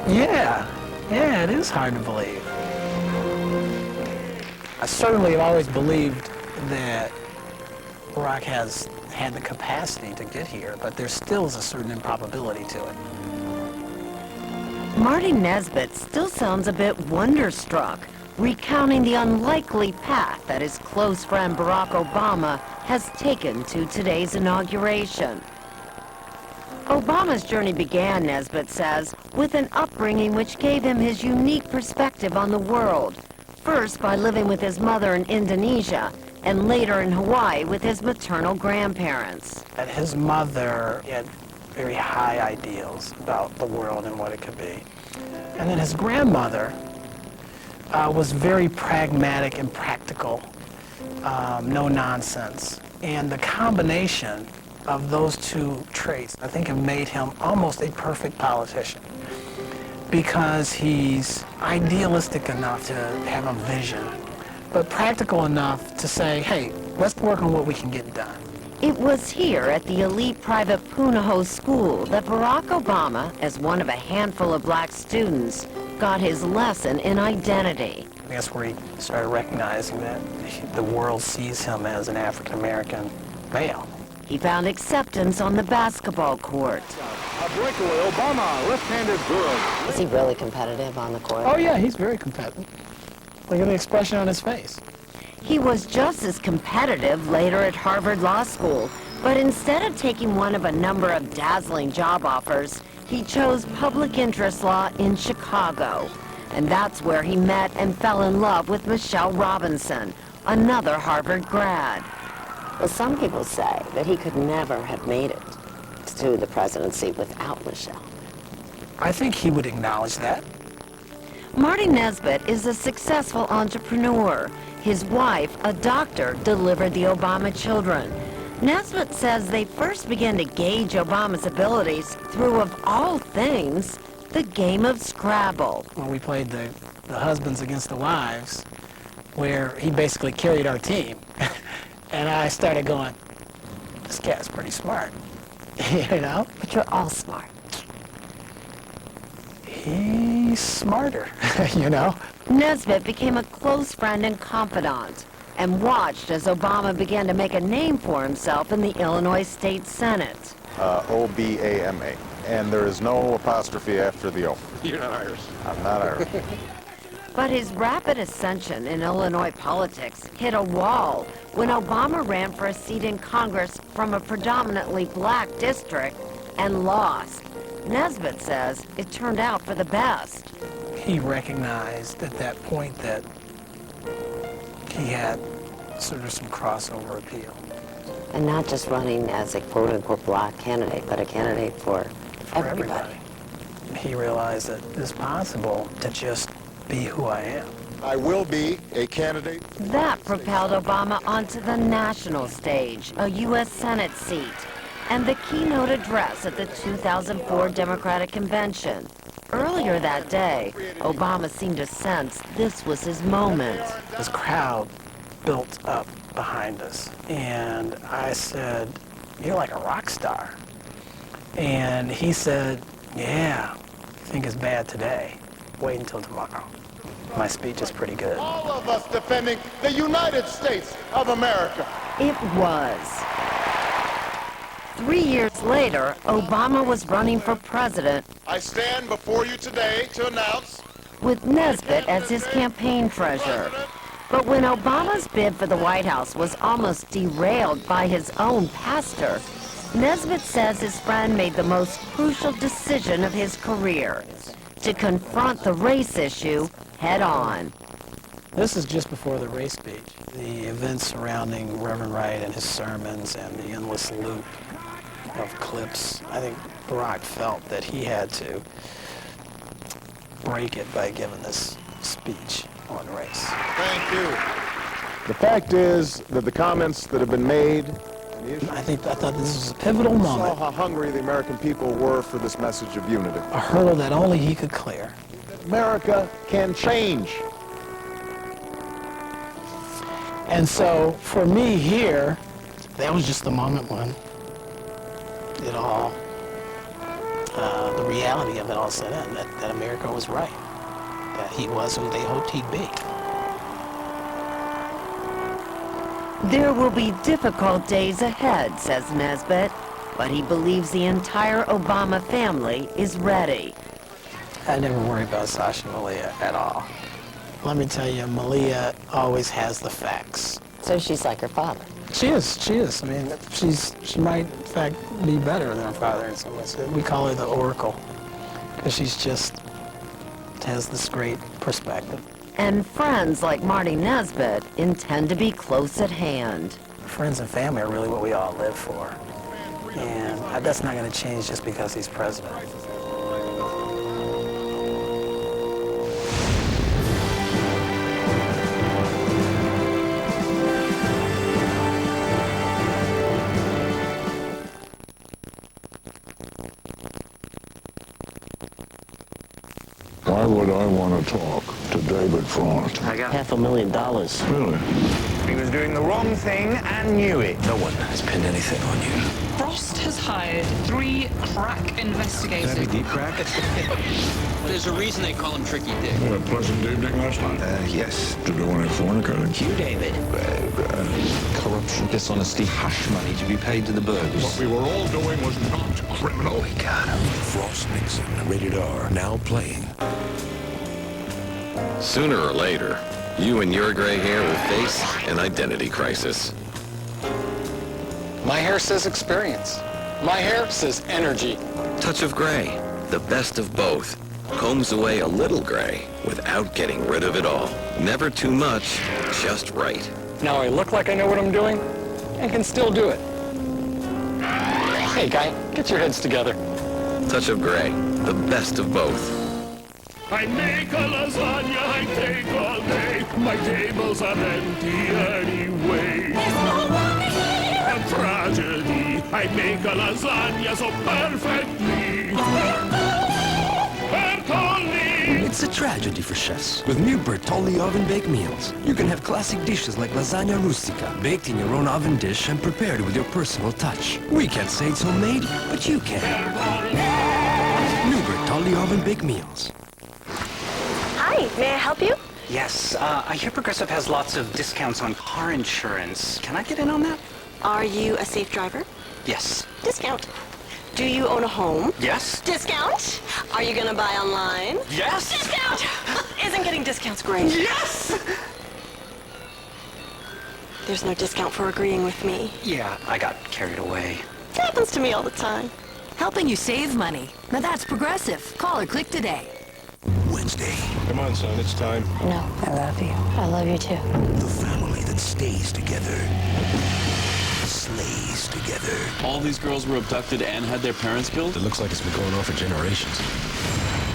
Yeah, it is hard to believe. I certainly have always believed that Barack has had the capacity to get here, but there still is a certain improbability to it. Marty Nesbitt still sounds a bit wonderstruck, recounting the unlikely path that his close friend Barack Obama has taken to today's inauguration. Obama's journey began, Nesbitt says, with an upbringing which gave him his unique perspective on the world, first by living with his mother in Indonesia, and later in Hawaii with his maternal grandparents. And his mother had very high ideals about the world and what it could be. And then his grandmother was very pragmatic and practical, no nonsense. And the combination of those two traits, I think, have made him almost a perfect politician, because he's idealistic enough to have a vision, but practical enough to say, hey, let's work on what we can get done. It was here at the elite private Punahou school that Barack Obama, as one of a handful of black students, got his lesson in identity. That's where he started recognizing that the world sees him as an African-American male. He found acceptance on the basketball court. A breakaway, Obama, left-handed good. Is he really competitive on the court? Oh yeah, he's very competitive. Look at the expression on his face. He was just as competitive later at Harvard Law School, but instead of taking one of a number of dazzling job offers, he chose public interest law in Chicago. And that's where he met and fell in love with Michelle Robinson, another Harvard grad. Well, some people say that he could never have made it to the presidency without Michelle. I think he would acknowledge that. Marty Nesbitt is a successful entrepreneur. His wife, a doctor, delivered the Obama children. Nesbitt says they first began to gauge Obama's abilities through, of all things, the game of Scrabble. When we played the husbands against the wives, where he basically carried our team. And I started going, this cat's pretty smart, you know? But you're all smart. He's smarter, you know? Nesbitt became a close friend and confidant and watched as Obama began to make a name for himself in the Illinois State Senate. Obama. And there is no apostrophe after the O. You're not Irish. I'm not Irish. But his rapid ascension in Illinois politics hit a wall when Obama ran for a seat in Congress from a predominantly black district and lost. Nesbitt says it turned out for the best. He recognized at that point that he had sort of some crossover appeal. And not just running as a quote-unquote black candidate, but a candidate for everybody. He realized that it's possible to just be who I am. I will be a candidate. That propelled Obama onto the national stage, a U.S. Senate seat, and the keynote address at the 2004 Democratic Convention. Earlier that day, Obama seemed to sense this was his moment. This crowd built up behind us, and I said, "You're like a rock star." And he said, "Yeah, I think it's bad today. Wait until tomorrow." My speech is pretty good. All of us defending the United States of America. It was. 3 years later, Obama was running for president. I stand before you today to announce with Nesbitt as his campaign treasurer. But when Obama's bid for the White House was almost derailed by his own pastor, Nesbitt says his friend made the most crucial decision of his career, to confront the race issue head on. This is just before the race speech. The events surrounding Reverend Wright and his sermons and the endless loop of clips, I think Barack felt that he had to break it by giving this speech on race. Thank you. The fact is that the comments that have been made, I thought this was a pivotal moment. saw how hungry the American people were for this message of unity. A hurdle that only he could clear. America can change. And so for me here, that was just the moment when it all, the reality of it all set in, that America was right, that he was who they hoped he'd be. There will be difficult days ahead, says Nesbitt, but he believes the entire Obama family is ready. I never worry about Sasha and Malia at all. Let me tell you, Malia always has the facts. So she's like her father. She is. I mean, she might, in fact, be better than her father in some ways. We call her the Oracle, because she's just has this great perspective. And friends like Marty Nesbitt intend to be close at hand. Friends and family are really what we all live for. And that's not going to change just because he's president. Why would I want to talk to David Frost? I got $500,000. Really? He was doing the wrong thing and knew it. No one has pinned anything on you. Frost has hired 3 crack investigators. Can that be deep crack? There's a reason they call him Tricky Dick. What a pleasant evening last night. Yes. Did they want to fornicate? Hugh David. Corruption, dishonesty, hash money to be paid to the burglars. What we were all doing was not criminal. We got him. Frost Nixon, rated R, now playing. Sooner or later, you and your gray hair will face an identity crisis. My hair says experience. My hair says energy. Touch of gray, the best of both. Combs away a little gray without getting rid of it all. Never too much, just right. Now I look like I know what I'm doing and can still do it. Hey, guy, get your heads together. Touch of gray, the best of both. I make a lasagna, I take all day. My tables are empty anyway. There's no one here. A tragedy. I make a lasagna so perfectly. Bertolli! It's a tragedy for chefs. With new Bertolli oven-baked meals, you can have classic dishes like lasagna rustica, baked in your own oven dish and prepared with your personal touch. We can't say it's homemade, but you can. New Bertolli oven-baked meals. Hi, may I help you? Yes, I hear Progressive has lots of discounts on car insurance. Can I get in on that? Are you a safe driver? Yes. Discount. Do you own a home? Yes. Discount. Are you gonna buy online? Yes. Discount. Isn't getting discounts great? Yes! There's no discount for agreeing with me. Yeah, I got carried away. It happens to me all the time. Helping you save money. Now that's Progressive. Call or click today. Wednesday. Come on, son, it's time. No, I love you. I love you too. The family that stays together, slays together. All these girls were abducted and had their parents killed? It looks like it's been going on for generations.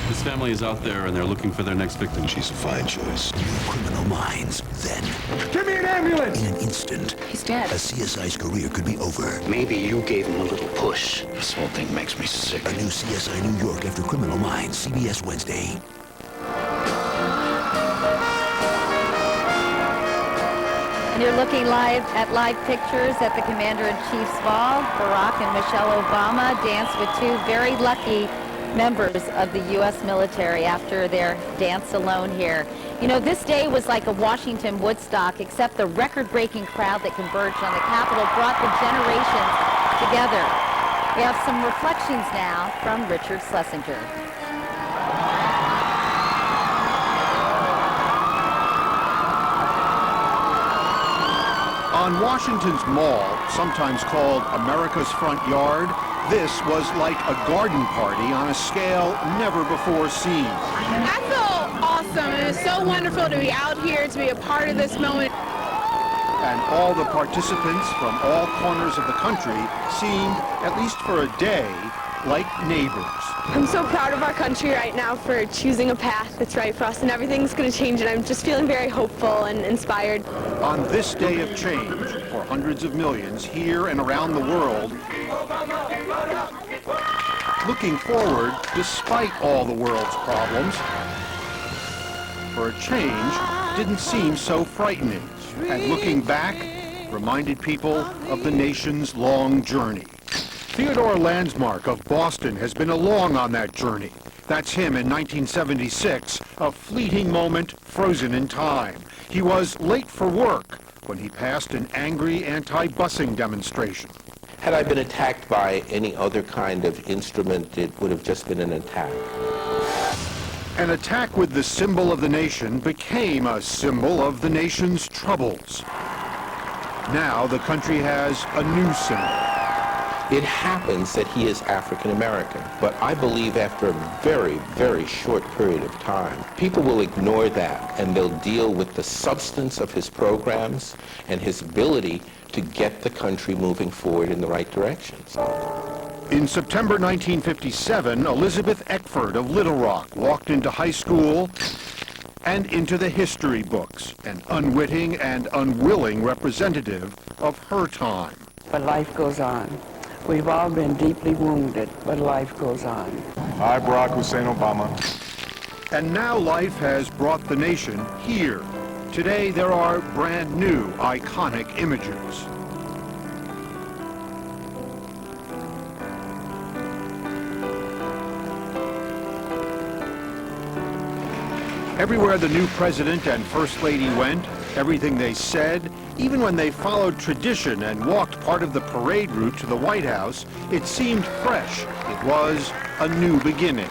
This family is out there and they're looking for their next victim. She's a fine choice. New Criminal Minds. Then, Give me an ambulance! in an instant, He's dead. a CSI's career could be over. Maybe you gave him a little push. This whole thing makes me sick. A new CSI New York after Criminal Minds, CBS Wednesday. And you're looking live pictures at the Commander-in-Chief's ball. Barack and Michelle Obama dance with 2 very lucky members of the U.S. military after their dance alone here. You know, this day was like a Washington Woodstock, except the record-breaking crowd that converged on the Capitol brought the generations together. We have some reflections now from Richard Schlesinger. On Washington's Mall, sometimes called America's Front Yard, this was like a garden party on a scale never before seen. I feel awesome. It is so wonderful to be out here, to be a part of this moment. And all the participants from all corners of the country seemed, at least for a day, like neighbors. I'm so proud of our country right now for choosing a path that's right for us, and everything's going to change, and I'm just feeling very hopeful and inspired. On this day of change, for hundreds of millions here and around the world, looking forward despite all the world's problems, for a change didn't seem so frightening, and looking back reminded people of the nation's long journey. Theodore Landsmark of Boston has been along on that journey. That's him in 1976, a fleeting moment frozen in time. He was late for work when he passed an angry anti-busing demonstration. Had I been attacked by any other kind of instrument, it would have just been an attack. An attack with the symbol of the nation became a symbol of the nation's troubles. Now the country has a new symbol. It happens that he is African American, but I believe after a very, very short period of time, people will ignore that and they'll deal with the substance of his programs and his ability to get the country moving forward in the right directions. In September 1957, Elizabeth Eckford of Little Rock walked into high school and into the history books, an unwitting and unwilling representative of her time. But life goes on. We've all been deeply wounded, but life goes on. I, Barack Hussein Obama. And now life has brought the nation here Today, there are brand new, iconic images. Everywhere the new president and first lady went, everything they said, even when they followed tradition and walked part of the parade route to the White House, it seemed fresh. It was a new beginning.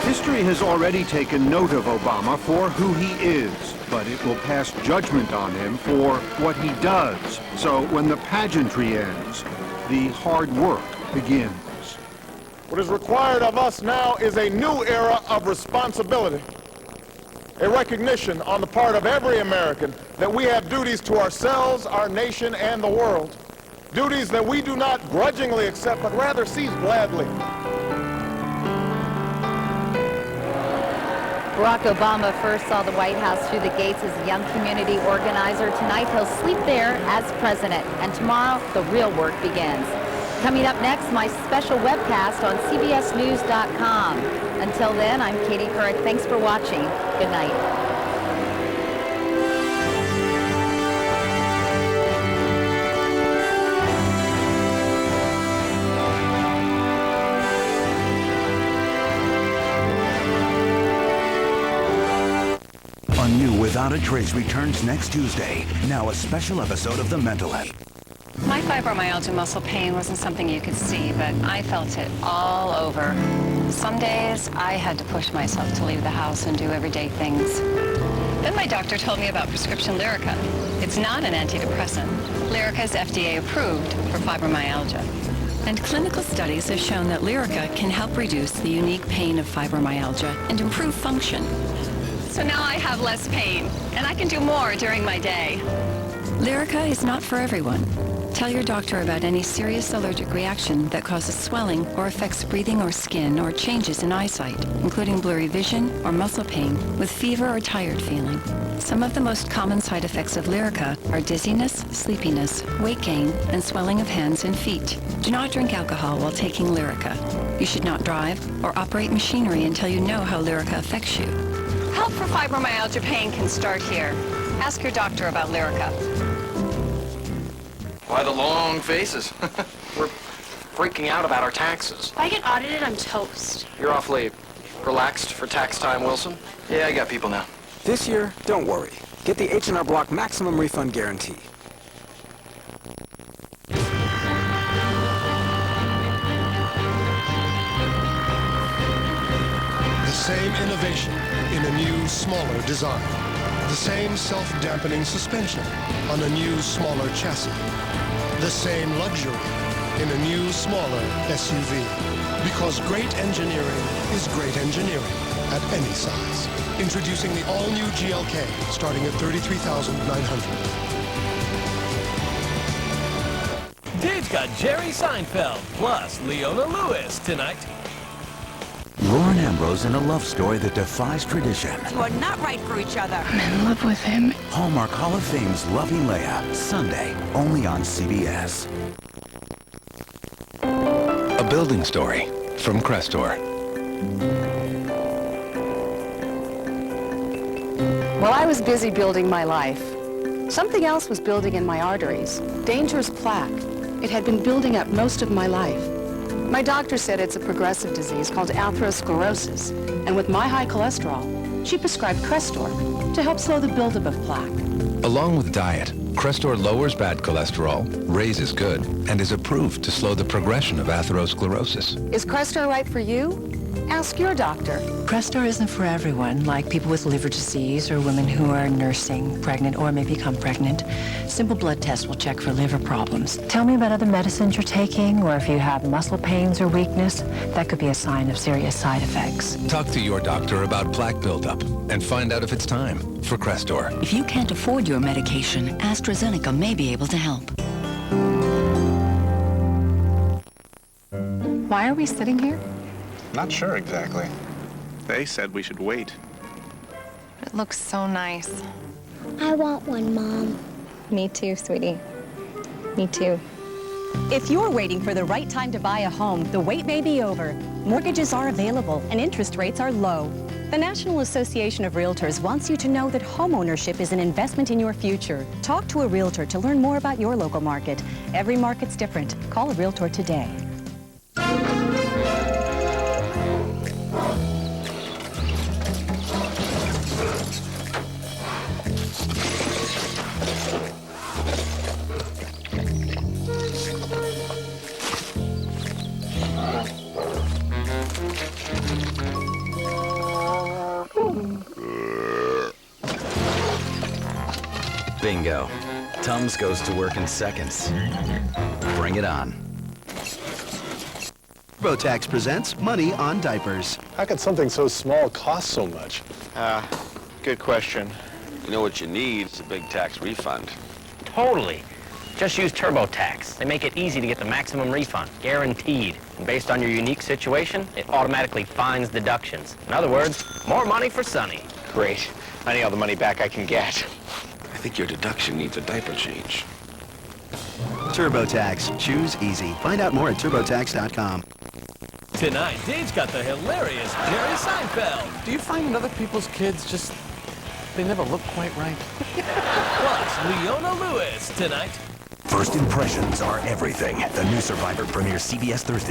History has already taken note of Obama for who he is, but it will pass judgment on him for what he does. So when the pageantry ends, the hard work begins. What is required of us now is a new era of responsibility, a recognition on the part of every American that we have duties to ourselves, our nation, and the world. Duties that we do not grudgingly accept, but rather seize gladly. Barack Obama first saw the White House through the gates as a young community organizer. Tonight, he'll sleep there as president, and tomorrow, the real work begins. Coming up next, my special webcast on CBSNews.com. Until then, I'm Katie Couric. Thanks for watching. Good night. A New Without a Trace returns next Tuesday. Now a special episode of The Mental Health. My fibromyalgia muscle pain wasn't something you could see, but I felt it all over. Some days, I had to push myself to leave the house and do everyday things. Then my doctor told me about prescription Lyrica. It's not an antidepressant. Lyrica is FDA approved for fibromyalgia. And clinical studies have shown that Lyrica can help reduce the unique pain of fibromyalgia and improve function. So now I have less pain, and I can do more during my day. Lyrica is not for everyone. Tell your doctor about any serious allergic reaction that causes swelling or affects breathing or skin or changes in eyesight, including blurry vision or muscle pain with fever or tired feeling. Some of the most common side effects of Lyrica are dizziness, sleepiness, weight gain, and swelling of hands and feet. Do not drink alcohol while taking Lyrica. You should not drive or operate machinery until you know how Lyrica affects you. Help for fibromyalgia pain can start here. Ask your doctor about Lyrica. Why the long faces? We're freaking out about our taxes. If I get audited, I'm toast. You're awfully relaxed for tax time, Wilson. Yeah, I got people now. This year, don't worry. Get the H&R Block Maximum Refund Guarantee. The same innovation in a new, smaller design. The same self-dampening suspension on a new, smaller chassis. The same luxury in a new, smaller SUV. Because great engineering is great engineering at any size. Introducing the all-new GLK, starting at $33,900. Dave's got Jerry Seinfeld, plus Leona Lewis tonight. Lauren Ambrose in a love story that defies tradition. You are not right for each other. I'm in love with him. Hallmark Hall of Fame's Loving Leia, Sunday, only on CBS. A building story from Crestor. While I was busy building my life, something else was building in my arteries. Dangerous plaque. It had been building up most of my life. My doctor said it's a progressive disease called atherosclerosis, and with my high cholesterol, she prescribed Crestor to help slow the buildup of plaque. Along with diet, Crestor lowers bad cholesterol, raises good, and is approved to slow the progression of atherosclerosis. Is Crestor right for you? Ask your doctor. Crestor isn't for everyone, like people with liver disease or women who are nursing, pregnant, or may become pregnant. Simple blood tests will check for liver problems. Tell me about other medicines you're taking, or if you have muscle pains or weakness. That could be a sign of serious side effects. Talk to your doctor about plaque buildup and find out if it's time for Crestor. If you can't afford your medication, AstraZeneca may be able to help. Why are we sitting here? Not sure exactly. They said we should wait. It looks so nice. I want one, Mom. Me too, sweetie. Me too. If you're waiting for the right time to buy a home, the wait may be over. Mortgages are available and interest rates are low. The National Association of Realtors wants you to know that homeownership is an investment in your future. Talk to a realtor to learn more about your local market. Every market's different. Call a realtor today. Bingo. Tums goes to work in seconds. Bring it on. TurboTax presents Money on Diapers. How could something so small cost so much? Good question. You know what you need is a big tax refund. Totally. Just use TurboTax. They make it easy to get the maximum refund, guaranteed. And based on your unique situation, it automatically finds deductions. In other words, more money for Sonny. Great. I need all the money back I can get. I think your deduction needs a diaper change. TurboTax. Choose easy. Find out more at TurboTax.com. Tonight, Dave's got the hilarious Jerry Seinfeld. Do you find that other people's kids just, they never look quite right? Plus, Leona Lewis tonight. First impressions are everything. The new Survivor premieres CBS Thursday.